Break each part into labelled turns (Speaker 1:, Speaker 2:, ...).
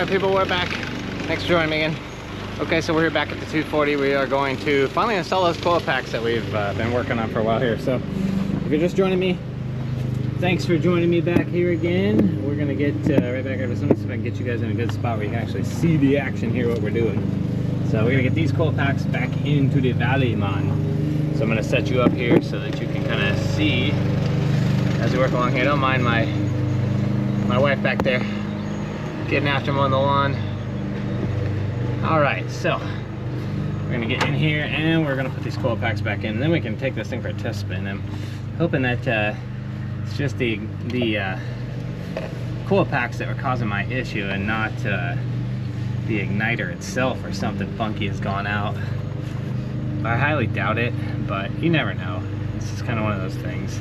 Speaker 1: Alright people, we're back. Thanks for joining me again. Okay, so we're here back at the 240. We are going to finally install those coil packs that we've been working on for a while here. So if you're just joining me, thanks for joining me back here again. We're gonna get right back over something so I can get you guys in a good spot where you can actually see the action here, what we're doing. So we're gonna get these coil packs back into the valley, man. So I'm gonna set you up here so that you can kind of see as we work along here. Don't mind my wife back there getting after mowing the lawn. All right, so we're gonna get in here and we're gonna put these coil packs back in, and then we can take this thing for a test spin. I'm hoping that it's just the coil packs that were causing my issue and not the igniter itself or something funky has gone out. I highly doubt it, but you never know. This is kind of one of those things.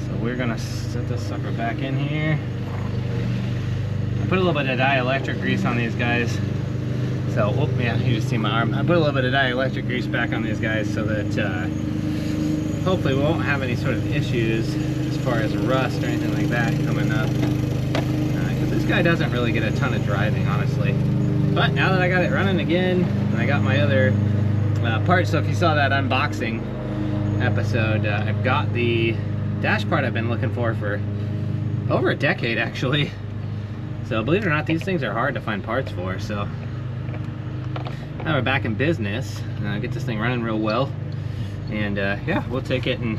Speaker 1: So we're gonna set this sucker back in here. I put a little bit of dielectric grease on these guys. So, oh yeah, you just see my arm. I put a little bit of dielectric grease back on these guys so that hopefully we won't have any sort of issues as far as rust or anything like that coming up. Because this guy doesn't really get a ton of driving, honestly. But now that I got it running again, and I got my other parts, so if you saw that unboxing episode, I've got the dash part I've been looking for over a decade, actually. So believe it or not, these things are hard to find parts for. So now we're back in business. Get this thing running real well, and yeah, we'll take it and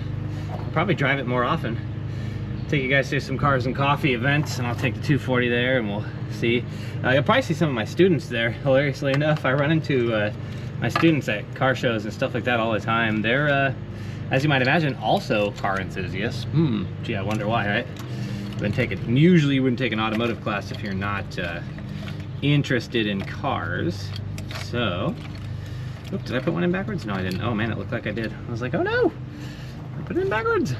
Speaker 1: probably drive it more often. Take you guys through some cars and coffee events, and I'll take the 240 there, and we'll see. You'll probably see some of my students there. Hilariously enough, I run into my students at car shows and stuff like that all the time. They're, as you might imagine, also car enthusiasts. Gee, I wonder why, right? Usually you wouldn't take an automotive class if you're not interested in cars. So, oops, did I put one in backwards? No, I didn't. Oh man, it looked like I did. I was like, oh no, I put it in backwards.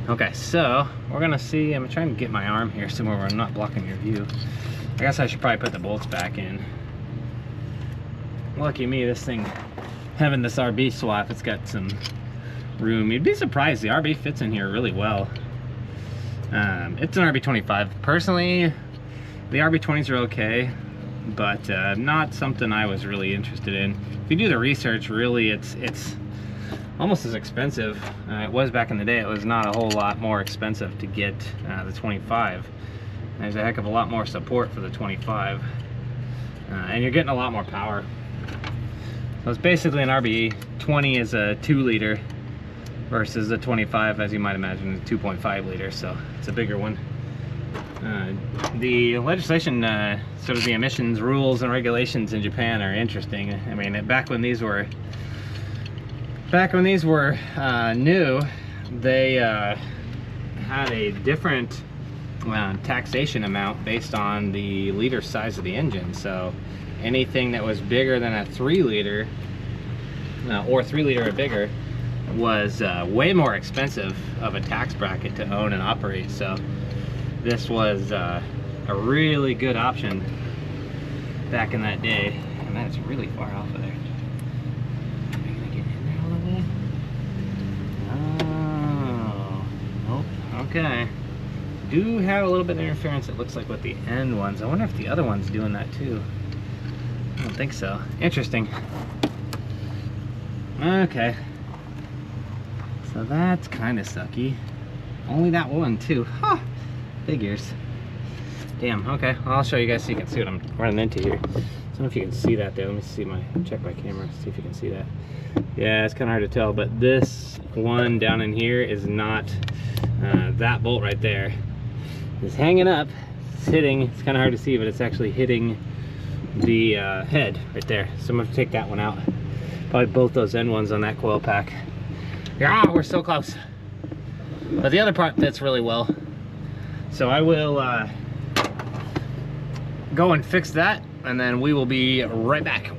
Speaker 1: Okay, so we're gonna see. I'm trying to get my arm here somewhere where I'm not blocking your view. I guess I should probably put the bolts back in. Lucky me, this thing, having this RB swap, it's got some room. You'd be surprised, the RB fits in here really well. It's an RB25. Personally, the RB20s are okay, but not something I was really interested in. If you do the research, really, it's almost as expensive. It was back in the day. It was not a whole lot more expensive to get the 25. There's a heck of a lot more support for the 25, and you're getting a lot more power. So it's basically an RB20 is a 2-liter. Versus the 25, as you might imagine, is 2.5 liters, so it's a bigger one. The legislation, sort of the emissions rules and regulations in Japan are interesting. I mean, back when these were new, they had a different taxation amount based on the liter size of the engine. So anything that was bigger than a 3-liter or 3-liter or bigger was way more expensive of a tax bracket to own and operate. So this was a really good option back in that day. And that's really far off of there. Am I gonna get in there all the way? Oh, nope. Okay. Do have a little bit of interference, it looks like, with the end ones. I wonder if the other one's doing that too. I don't think so. Interesting. Okay. So that's kind of sucky. Only that one too. Huh. Figures. Damn. Okay. Well, I'll show you guys so you can see what I'm running into here. I don't know if you can see that there. Let me see check my camera. See if you can see that. Yeah, it's kind of hard to tell, but this one down in here is not that bolt right there. It's hanging up. It's hitting. It's kind of hard to see, but it's actually hitting the head right there. So I'm gonna take that one out. Probably both those end ones on that coil pack. Yeah, we're so close. But the other part fits really well. So I will go and fix that, and then we will be right back.